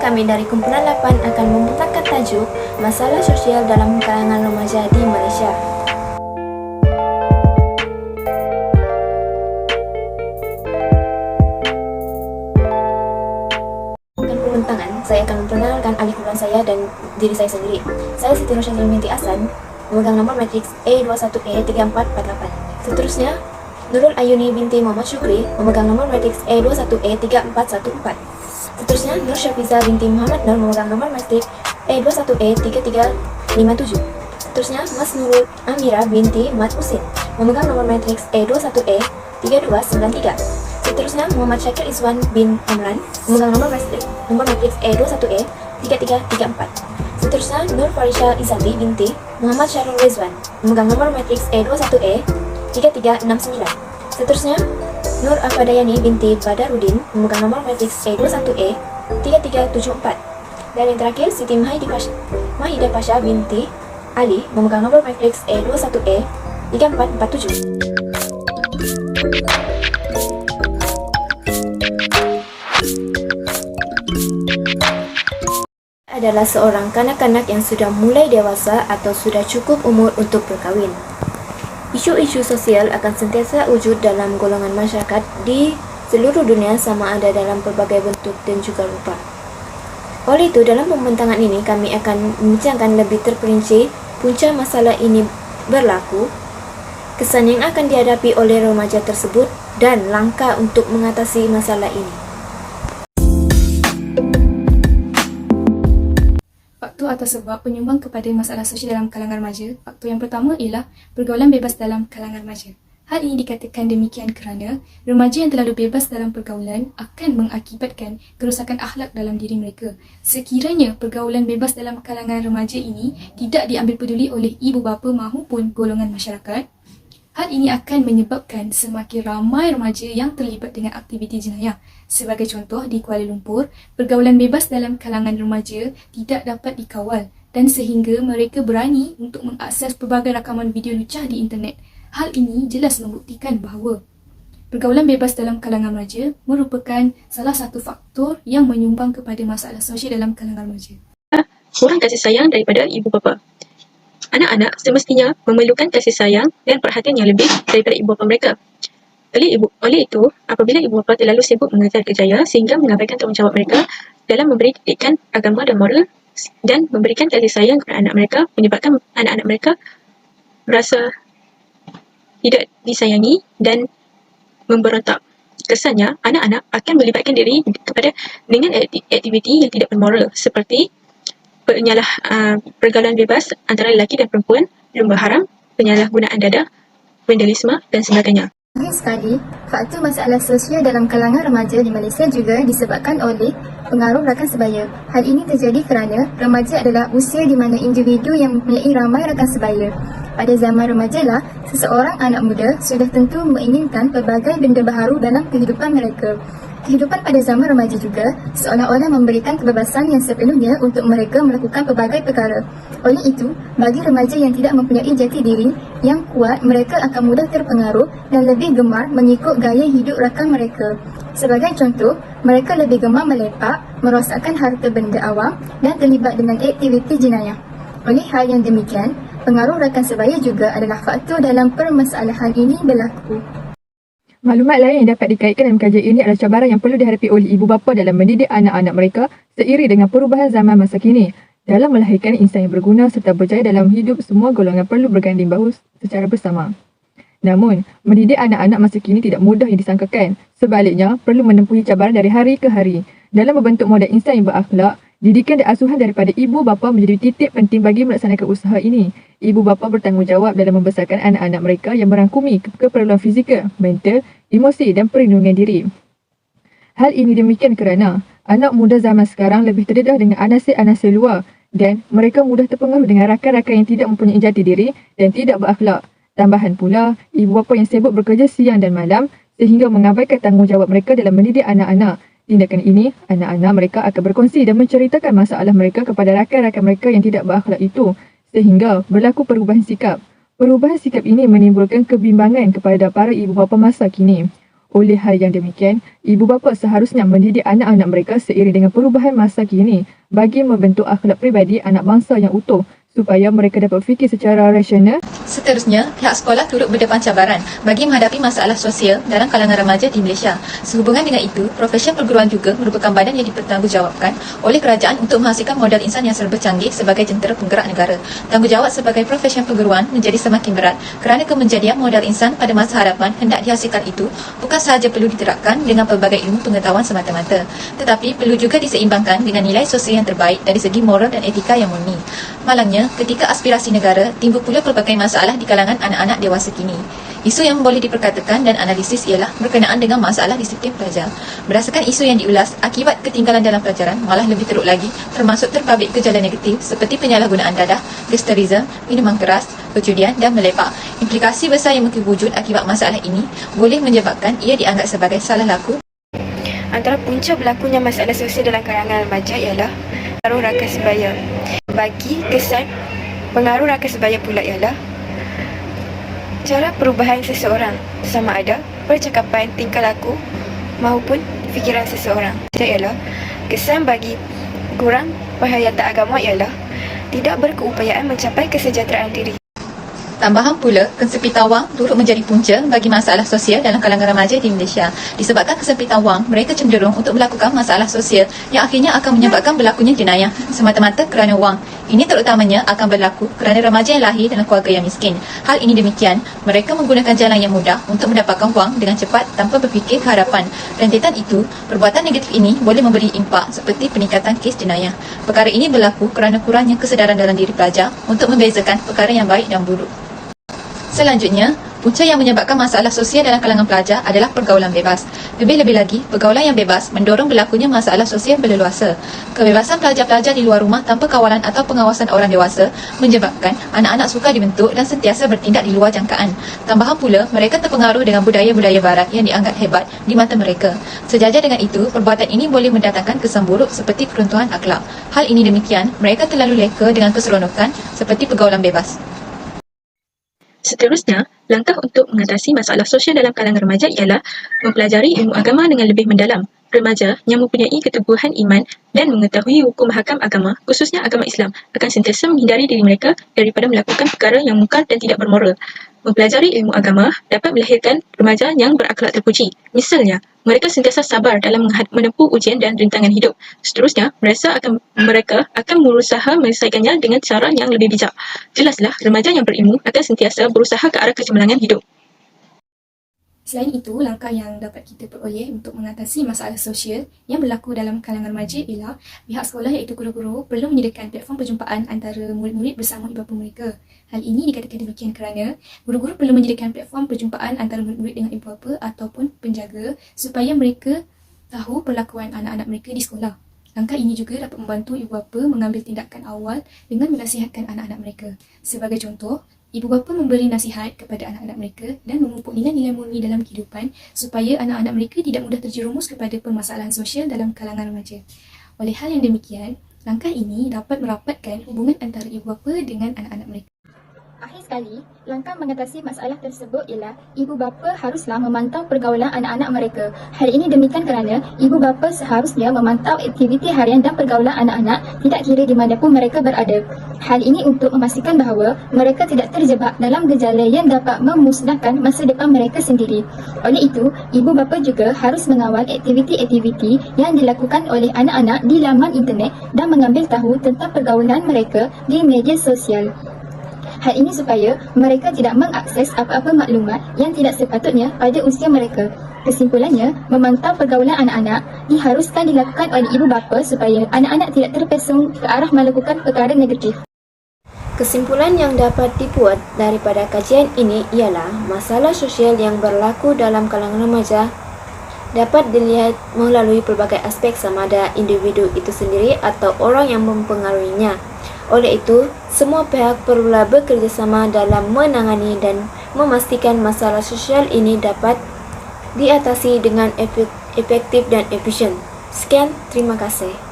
kami dari Kumpulan 8 akan membentangkan tajuk Masalah Sosial dalam Kalangan Remaja di Malaysia. Pembentangan, saya akan memperkenalkan ahli kumpulan saya dan diri saya sendiri. Saya Siti Rosyadin binti Ahsan, memegang nomor matriks A21E3448. Seterusnya, Nurul Ayuni binti Muhammad Syukri, memegang nomor matriks A21E3414. Seterusnya, Nur Syafiza binti Muhammad Nur, memegang nomor matriks A21E3357. Seterusnya, Mas Nurul Amira binti Mat Husin, memegang nomor matriks A21E3293. Seterusnya, Muhammad Syakir Izwan bin Amran, memegang nomor matriks A21E3334. Seterusnya, Nur Farisha Izandi binti Muhammad Syarul Rizwan, memegang nomor matriks A21E3369. Seterusnya, Nur Afadayani binti Badarudin, memegang nomor matriks A21E3374. Dan yang terakhir, Siti Mahida Pasha binti Ali, memegang nomor matriks A21E3447. Adalah seorang kanak-kanak yang sudah mulai dewasa atau sudah cukup umur untuk berkahwin. Isu-isu sosial akan sentiasa wujud dalam golongan masyarakat di seluruh dunia sama ada dalam pelbagai bentuk dan juga rupa. Oleh itu, dalam pembentangan ini kami akan membincangkan lebih terperinci punca masalah ini berlaku, kesan yang akan dihadapi oleh remaja tersebut, dan langkah untuk mengatasi masalah ini. Faktor atau sebab penyumbang kepada masalah sosial dalam kalangan remaja. Faktor yang pertama ialah pergaulan bebas dalam kalangan remaja. Hal ini dikatakan demikian kerana remaja yang terlalu bebas dalam pergaulan akan mengakibatkan kerosakan akhlak dalam diri mereka. Sekiranya pergaulan bebas dalam kalangan remaja ini tidak diambil peduli oleh ibu bapa maupun golongan masyarakat, hal ini akan menyebabkan semakin ramai remaja yang terlibat dengan aktiviti jenayah. Sebagai contoh, di Kuala Lumpur, pergaulan bebas dalam kalangan remaja tidak dapat dikawal dan sehingga mereka berani untuk mengakses pelbagai rakaman video lucah di internet. Hal ini jelas membuktikan bahawa pergaulan bebas dalam kalangan remaja merupakan salah satu faktor yang menyumbang kepada masalah sosial dalam kalangan remaja. Kurang kasih sayang daripada ibu bapa. Anak-anak semestinya memerlukan kasih sayang dan perhatian yang lebih daripada ibu bapa mereka. Oleh itu, apabila ibu bapa terlalu sibuk mengejar kerjaya sehingga mengabaikan tanggungjawab mereka dalam memberi didikan agama dan moral dan memberikan kasih sayang kepada anak mereka, menyebabkan anak-anak mereka merasa tidak disayangi dan memberontak. Kesannya, anak-anak akan melibatkan diri dengan aktiviti yang tidak bermoral seperti pergaulan bebas antara lelaki dan perempuan, lumba haram, penyalahgunaan dadah, vandalisme dan sebagainya. Akhir sekali, faktor masalah sosial dalam kalangan remaja di Malaysia juga disebabkan oleh pengaruh rakan sebaya. Hal ini terjadi kerana remaja adalah usia di mana individu yang mempunyai ramai rakan sebaya. Pada zaman remajalah, seseorang anak muda sudah tentu menginginkan pelbagai benda baharu dalam kehidupan mereka. Kehidupan pada zaman remaja juga seolah-olah memberikan kebebasan yang sepenuhnya untuk mereka melakukan pelbagai perkara. Oleh itu, bagi remaja yang tidak mempunyai jati diri yang kuat, mereka akan mudah terpengaruh dan lebih gemar mengikut gaya hidup rakan mereka. Sebagai contoh, mereka lebih gemar melepak, merosakkan harta benda awam dan terlibat dengan aktiviti jenayah. Oleh hal yang demikian, pengaruh rakan sebaya juga adalah faktor dalam permasalahan ini berlaku. Maklumat lain yang dapat dikaitkan dalam kajian ini adalah cabaran yang perlu dihadapi oleh ibu bapa dalam mendidik anak-anak mereka seiring dengan perubahan zaman masa kini. Dalam melahirkan insan yang berguna serta berjaya dalam hidup, semua golongan perlu berganding bahu secara bersama. Namun, mendidik anak-anak masa kini tidak mudah yang disangkakan. Sebaliknya, perlu menempuhi cabaran dari hari ke hari. Dalam membentuk model insan yang berakhlak, didikan dan asuhan daripada ibu bapa menjadi titik penting bagi melaksanakan usaha ini. Ibu bapa bertanggungjawab dalam membesarkan anak-anak mereka yang merangkumi keperluan fizikal, mental, emosi dan perlindungan diri. Hal ini demikian kerana anak muda zaman sekarang lebih terdedah dengan anasir-anasir luar dan mereka mudah terpengaruh dengan rakan-rakan yang tidak mempunyai jati diri dan tidak berakhlak. Tambahan pula, ibu bapa yang sibuk bekerja siang dan malam sehingga mengabaikan tanggungjawab mereka dalam mendidik anak-anak. Tindakan ini, anak-anak mereka akan berkongsi dan menceritakan masalah mereka kepada rakan-rakan mereka yang tidak berakhlak itu sehingga berlaku perubahan sikap. Perubahan sikap ini menimbulkan kebimbangan kepada para ibu bapa masa kini. Oleh hal yang demikian, ibu bapa seharusnya mendidik anak-anak mereka seiring dengan perubahan masa kini bagi membentuk akhlak pribadi anak bangsa yang utuh supaya mereka dapat fikir secara rasional. Seterusnya, pihak sekolah turut berdepan cabaran bagi menghadapi masalah sosial dalam kalangan remaja di Malaysia. Sehubungan dengan itu, profesi perguruan juga merupakan badan yang dipertanggungjawabkan oleh kerajaan untuk menghasilkan modal insan yang serba canggih sebagai jentera penggerak negara. Tanggungjawab sebagai profesi perguruan menjadi semakin berat kerana kemenjadian modal insan pada masa hadapan hendak dihasilkan itu bukan sahaja perlu diterapkan dengan pelbagai ilmu pengetahuan semata-mata, tetapi perlu juga diseimbangkan dengan nilai sosial yang terbaik dari segi moral dan etika yang murni. Malangnya, ketika aspirasi negara, timbul pula pelbagai masalah di kalangan anak-anak dewasa kini. Isu yang boleh diperkatakan dan analisis ialah berkenaan dengan masalah disiplin pelajar. Berdasarkan isu yang diulas, akibat ketinggalan dalam pelajaran malah lebih teruk lagi, termasuk terpabit gejala negatif seperti penyalahgunaan dadah, gangsterisme, minuman keras, perjudian dan melepak. Implikasi besar yang mungkin wujud akibat masalah ini boleh menyebabkan ia dianggap sebagai salah laku. Antara punca berlakunya masalah sosial dalam kalangan remaja ialah pengaruh rangka sebaya. Bagi kesan pengaruh rangka sebaya pula ialah cara perubahan seseorang, sama ada percakapan, tingkah laku maupun fikiran seseorang. Ialah kesan bagi kurang penghayatan agama ialah tidak berkeupayaan mencapai kesejahteraan diri. Tambahan pula, kesempitan wang turut menjadi punca bagi masalah sosial dalam kalangan remaja di Malaysia. Disebabkan kesempitan wang, mereka cenderung untuk melakukan masalah sosial yang akhirnya akan menyebabkan berlakunya jenayah semata-mata kerana wang. Ini terutamanya akan berlaku kerana remaja yang lahir dalam keluarga yang miskin. Hal ini demikian, mereka menggunakan jalan yang mudah untuk mendapatkan wang dengan cepat tanpa berfikir ke harapan. Rentetan itu, perbuatan negatif ini boleh memberi impak seperti peningkatan kes jenayah. Perkara ini berlaku kerana kurangnya kesedaran dalam diri pelajar untuk membezakan perkara yang baik dan buruk. Selanjutnya, punca yang menyebabkan masalah sosial dalam kalangan pelajar adalah pergaulan bebas. Lebih-lebih lagi, pergaulan yang bebas mendorong berlakunya masalah sosial berleluasa. Kebebasan pelajar-pelajar di luar rumah tanpa kawalan atau pengawasan orang dewasa menyebabkan anak-anak sukar dibentuk dan sentiasa bertindak di luar jangkaan. Tambahan pula, mereka terpengaruh dengan budaya-budaya barat yang dianggap hebat di mata mereka. Sejajar dengan itu, perbuatan ini boleh mendatangkan kesan buruk seperti keruntuhan akhlak. Hal ini demikian, mereka terlalu leka dengan keseronokan seperti pergaulan bebas. Seterusnya, langkah untuk mengatasi masalah sosial dalam kalangan remaja ialah mempelajari ilmu agama dengan lebih mendalam. Remaja yang mempunyai keteguhan iman dan mengetahui hukum hakam agama, khususnya agama Islam, akan sentiasa menghindari diri mereka daripada melakukan perkara yang mungkar dan tidak bermoral. Mempelajari ilmu agama dapat melahirkan remaja yang berakhlak terpuji. Misalnya, mereka sentiasa sabar dalam menempuh ujian dan rintangan hidup. Seterusnya, mereka akan berusaha menyelesaikannya dengan cara yang lebih bijak. Jelaslah, remaja yang berilmu akan sentiasa berusaha ke arah kecemerlangan hidup. Selain itu, langkah yang dapat kita peroleh untuk mengatasi masalah sosial yang berlaku dalam kalangan remaja ialah pihak sekolah iaitu guru-guru perlu menyediakan platform perjumpaan antara murid-murid bersama ibu bapa mereka. Hal ini dikatakan demikian kerana guru-guru perlu menyediakan platform perjumpaan antara murid-murid dengan ibu bapa ataupun penjaga supaya mereka tahu perlakuan anak-anak mereka di sekolah. Langkah ini juga dapat membantu ibu bapa mengambil tindakan awal dengan menasihatkan anak-anak mereka. Sebagai contoh, ibu bapa memberi nasihat kepada anak-anak mereka dan memupuk nilai-nilai murni dalam kehidupan supaya anak-anak mereka tidak mudah terjerumus kepada permasalahan sosial dalam kalangan remaja. Oleh hal yang demikian, langkah ini dapat merapatkan hubungan antara ibu bapa dengan anak-anak mereka. Akhir sekali, langkah mengatasi masalah tersebut ialah ibu bapa haruslah memantau pergaulan anak-anak mereka. Hal ini demikian kerana ibu bapa seharusnya memantau aktiviti harian dan pergaulan anak-anak tidak kira di mana pun mereka berada. Hal ini untuk memastikan bahawa mereka tidak terjebak dalam gejala yang dapat memusnahkan masa depan mereka sendiri. Oleh itu, ibu bapa juga harus mengawal aktiviti-aktiviti yang dilakukan oleh anak-anak di laman internet dan mengambil tahu tentang pergaulan mereka di media sosial. Hal ini supaya mereka tidak mengakses apa-apa maklumat yang tidak sepatutnya pada usia mereka. Kesimpulannya, memantau pergaulan anak-anak diharuskan dilakukan oleh ibu bapa supaya anak-anak tidak terpesong ke arah melakukan perkara negatif. Kesimpulan yang dapat dibuat daripada kajian ini ialah masalah sosial yang berlaku dalam kalangan remaja dapat dilihat melalui pelbagai aspek sama ada individu itu sendiri atau orang yang mempengaruhinya. Oleh itu, semua pihak perlulah bekerjasama dalam menangani dan memastikan masalah sosial ini dapat diatasi dengan efektif dan efisien. Sekian, terima kasih.